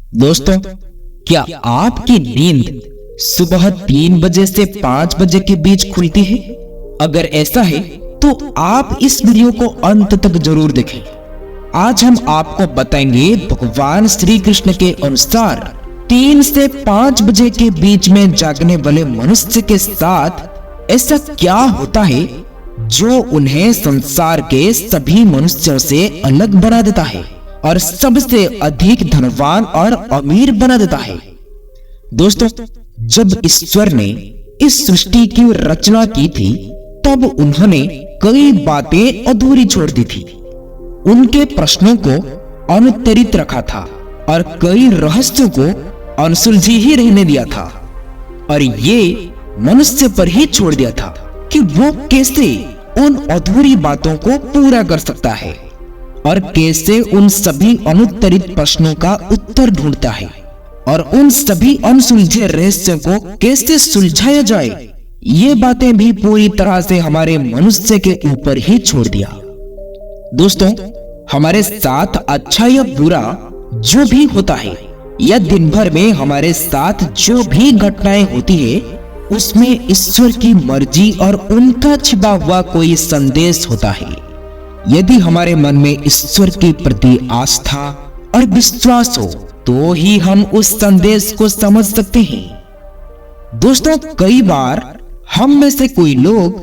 दोस्तों, क्या आपकी नींद सुबह 3 बजे से 5 बजे के बीच खुलती है? अगर ऐसा है तो आप इस वीडियो को अंत तक जरूर देखें। आज हम आपको बताएंगे भगवान श्री कृष्ण के अनुसार 3 से 5 बजे के बीच में जागने वाले मनुष्य के साथ ऐसा क्या होता है जो उन्हें संसार के सभी मनुष्यों से अलग बना देता है और सबसे अधिक धनवान और अमीर बना देता है। दोस्तों, जब ईश्वर ने इस सृष्टि की रचना की थी तब उन्होंने कई बातें अधूरी छोड़ दी थी। उनके प्रश्नों को अनुत्तरित रखा था और कई रहस्यों को अनसुलझी ही रहने दिया था और ये मनुष्य पर ही छोड़ दिया था कि वो कैसे उन अधूरी बातों को पूरा कर सकता है और कैसे उन सभी अनुत्तरित प्रश्नों का उत्तर ढूंढता है और उन सभी अनसुलझे रहस्यों को कैसे सुलझाया जाए। ये बातें भी पूरी तरह से हमारे मनुष्य के ऊपर ही छोड़ दिया। दोस्तों, हमारे साथ अच्छा या बुरा जो भी होता है या दिन भर में हमारे साथ जो भी घटनाएं होती है उसमें ईश्वर की मर्जी और उनका छिपा हुआ कोई संदेश होता है। यदि हमारे मन में ईश्वर के प्रति आस्था और विश्वास हो तो ही हम उस संदेश को समझ सकते हैं। दोस्तों, कई बार हम में से कोई लोग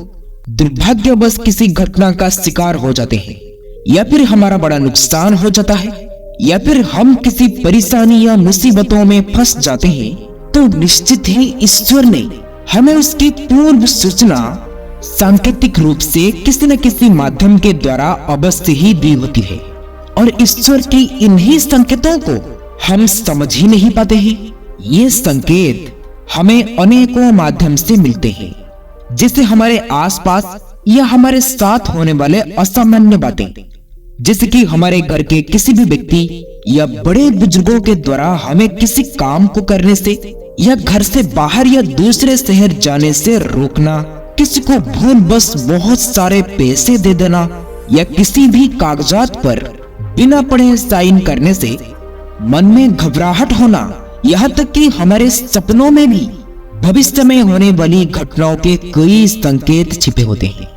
दुर्भाग्यवश किसी घटना का शिकार हो जाते हैं या फिर हमारा बड़ा नुकसान हो जाता है या फिर हम किसी परेशानी या मुसीबतों में फंस जाते हैं तो निश्चित ही ईश्वर ने हमें उसकी पूर्व सूचना सांकेतिक रूप से किसी न किसी माध्यम के द्वारा अवश्य ही दी होती है और ईश्वर की इन्हीं संकेतों को हम समझ ही नहीं पाते हैं। ये संकेत हमें अनेकों माध्यम से मिलते हैं, जैसे हमारे आसपास या हमारे साथ होने वाले असामान्य बातें, जैसे कि हमारे घर के किसी भी व्यक्ति या बड़े बुजुर्गों के द्वारा हमें किसी काम को करने से या घर से बाहर या दूसरे शहर जाने से रोकना, किसी को भूलवश बहुत सारे पैसे दे देना या किसी भी कागजात पर बिना पढ़े साइन करने से मन में घबराहट होना, यहाँ तक कि हमारे सपनों में भी भविष्य में होने वाली घटनाओं के कई संकेत छिपे होते हैं।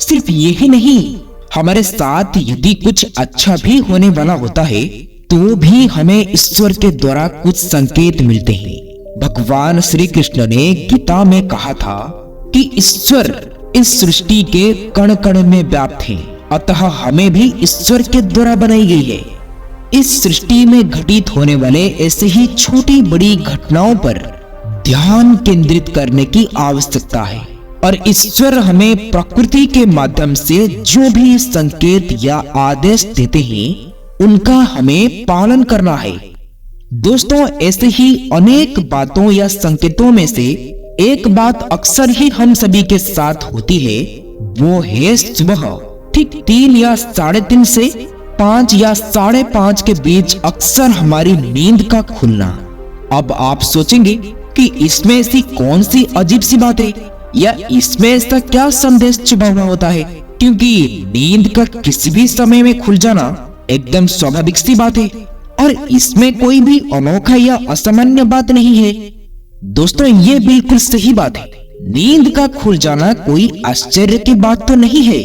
सिर्फ यही नहीं, हमारे साथ यदि कुछ अच्छा भी होने वाला होता है तो भी हमें ईश्वर के द्वारा कुछ संकेत मिलते हैं। भगवान श्री कृष्ण ने गीता में कहा था कि ईश्वर इस सृष्टि के कण कण में व्याप्त है, अतः हमें भी ईश्वर के द्वारा बनाई गई है। इस सृष्टि में घटित होने वाले ऐसे ही छोटी बड़ी घटनाओं पर ध्यान केंद्रित करने की आवश्यकता है और ईश्वर हमें प्रकृति के माध्यम से जो भी संकेत या आदेश देते हैं उनका हमें पालन करना है। दोस्तों, ऐसे ही अनेक बातों या संकेतों में से एक बात अक्सर ही हम सभी के साथ होती है, वो है सुबह ठीक 3 या 3:30 से 5 या 5:30 के बीच अक्सर हमारी नींद का खुलना। अब आप सोचेंगे कि इसमें ऐसी कौन सी अजीब सी बात है या इसमें ऐसा क्या संदेश छुपा हुआ होता है, क्योंकि नींद का किसी भी समय में खुल जाना एकदम स्वाभाविक सी बात है और इसमें कोई भी अनोखा या असामान्य बात नहीं है। दोस्तों, ये बिल्कुल सही बात है। नींद का खुल जाना कोई आश्चर्य की बात तो नहीं है,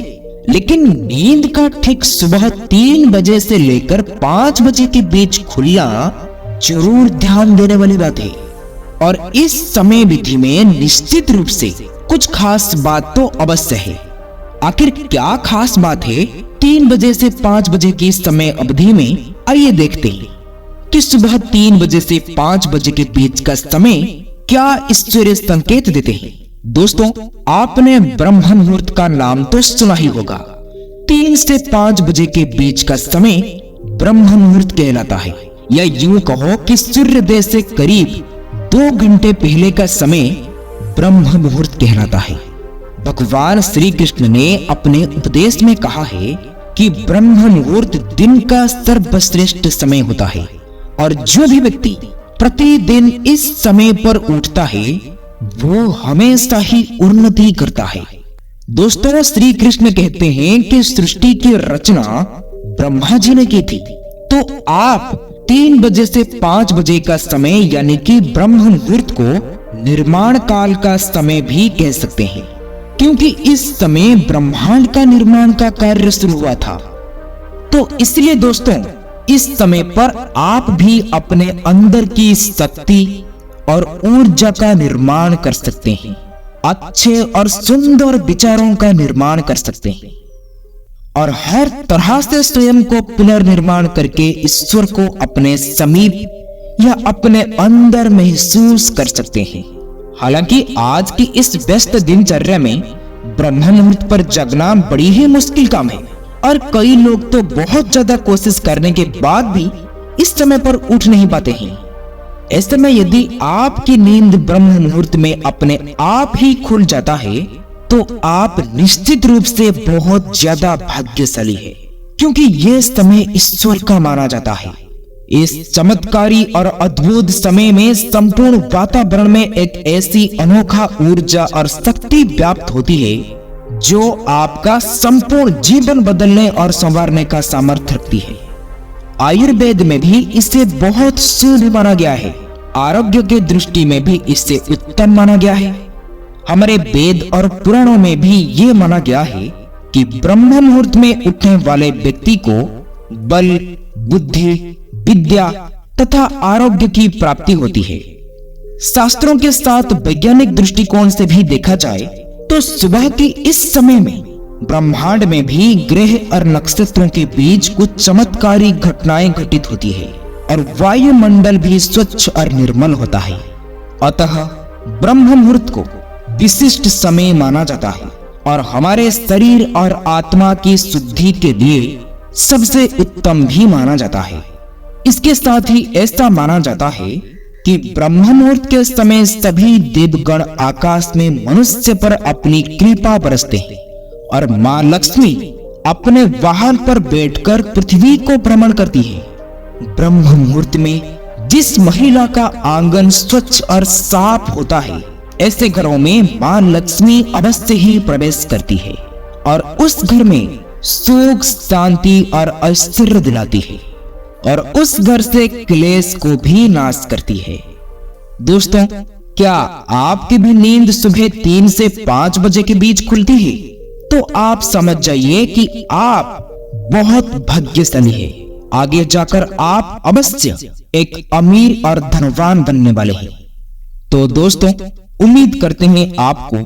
लेकिन नींद का ठीक सुबह 3 बजे से लेकर 5 बजे के बीच खुलना जरूर ध्यान देने वाली बात है और इस समय विधि में निश्चित रूप से कुछ खास बात तो अवश्य है। आखिर क्या खास बात है 3 बजे से 5 बजे की समय अवधि में? आइए देखते हैं कि सुबह 3 बजे से 5 बजे के बीच का समय क्या ईश्वरीय संकेत देते हैं। दोस्तों, आपने ब्रह्म मुहूर्त का नाम तो सुना ही होगा। 3 से 5 बजे के बीच का समय ब्रह्म मुहूर्त कहलाता है, या यूं कहो कि सूर्योदय से करीब 2 घंटे पहले का समय ब्रह्म मुहूर्त कहलाता है। भगवान श्री कृष्ण ने अपने उपदेश में कहा है कि ब्रह्म मुहूर्त दिन का सर्वश्रेष्ठ समय होता है और जो भी व्यक्ति प्रतिदिन इस समय पर उठता है वो हमेशा ही उन्नति करता है। दोस्तों, श्री कृष्ण कहते हैं कि सृष्टि की रचना ब्रह्मा जी ने की थी, तो आप 3 बजे से 5 बजे का समय यानी कि ब्रह्म मुहूर्त को निर्माण काल का समय भी कह सकते हैं, क्योंकि इस समय ब्रह्मांड का निर्माण का कार्य शुरू हुआ था। तो इसलिए दोस्तों, इस समय पर आप भी अपने अंदर की शक्ति और ऊर्जा का निर्माण कर सकते हैं, अच्छे और सुंदर विचारों का निर्माण कर सकते हैं और हर तरह से स्वयं को पुनर्निर्माण करके ईश्वर को अपने समीप या अपने अंदर महसूस कर सकते हैं। हालांकि आज की इस व्यस्त दिनचर्या में ब्रह्म मुहूर्त पर जगना बड़ी ही मुश्किल काम है और कई लोग तो बहुत ज्यादा कोशिश करने के बाद भी इस समय पर उठ नहीं पाते हैं। ऐसे में यदि आपकी नींद ब्रह्म मुहूर्त में अपने आप ही खुल जाता है तो आप निश्चित रूप से बहुत ज्यादा भाग्यशाली है, क्योंकि यह समय ईश्वर का माना जाता है। इस चमत्कारी और अद्भुत समय में संपूर्ण वातावरण में एक ऐसी अनोखा ऊर्जा और शक्ति व्याप्त होती है जो आपका संपूर्ण जीवन बदलने और संवारने का सामर्थ्य रखती है। आयुर्वेद में भी इसे बहुत शुभ माना गया है, आरोग्य की दृष्टि में भी इसे उत्तम माना गया है। हमारे वेद और पुराणों में भी ये माना गया है कि ब्रह्म मुहूर्त में उठने वाले व्यक्ति को बल, बुद्धि, विद्या तथा आरोग्य की प्राप्ति होती है। शास्त्रों के साथ वैज्ञानिक दृष्टिकोण से भी देखा जाए तो सुबह के इस समय में ब्रह्मांड में भी ग्रह और नक्षत्रों के बीच कुछ चमत्कारी घटनाएं घटित होती है और वायुमंडल भी स्वच्छ और निर्मल होता है। अतः ब्रह्म मुहूर्त को विशिष्ट समय माना जाता है और हमारे शरीर और आत्मा की शुद्धि के लिए सबसे उत्तम भी माना जाता है। इसके साथ ही ऐसा माना जाता है कि ब्रह्म मुहूर्त के समय सभी देवगण आकाश में मनुष्य पर अपनी कृपा बरसते हैं और मां लक्ष्मी अपने वाहन पर बैठकर पृथ्वी को भ्रमण करती है। ब्रह्म मुहूर्त में जिस महिला का आंगन स्वच्छ और साफ होता है, ऐसे घरों में मां लक्ष्मी अवश्य ही प्रवेश करती है और उस घर में सुख, शांति और ऐश्वर्य दिलाती है और उस घर से क्लेश को भी नाश करती है। दोस्तों, क्या आपकी भी नींद सुबह 3 से 5 बजे के बीच खुलती है? तो आप समझ जाइए कि आप बहुत भाग्यशाली हैं। आगे जाकर आप अवश्य एक अमीर और धनवान बनने वाले हैं। तो दोस्तों, उम्मीद करते हैं आपको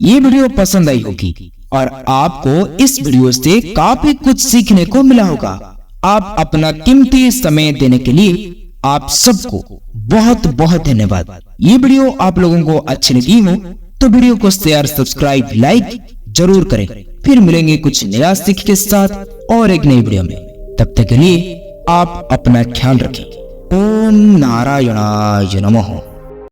ये वीडियो पसंद आई होगी और आपको इस वीडियो से काफी कुछ सीखने को मिला होगा। आप अपना कीमती समय देने के लिए आप सबको बहुत बहुत धन्यवाद। ये वीडियो आप लोगों को अच्छी लगी हो तो वीडियो को शेयर, सब्सक्राइब, लाइक जरूर करें। फिर मिलेंगे कुछ नया सीख के साथ और एक नई वीडियो में। तब तक के लिए आप अपना ख्याल रखें। ओम नारायणाय नमः।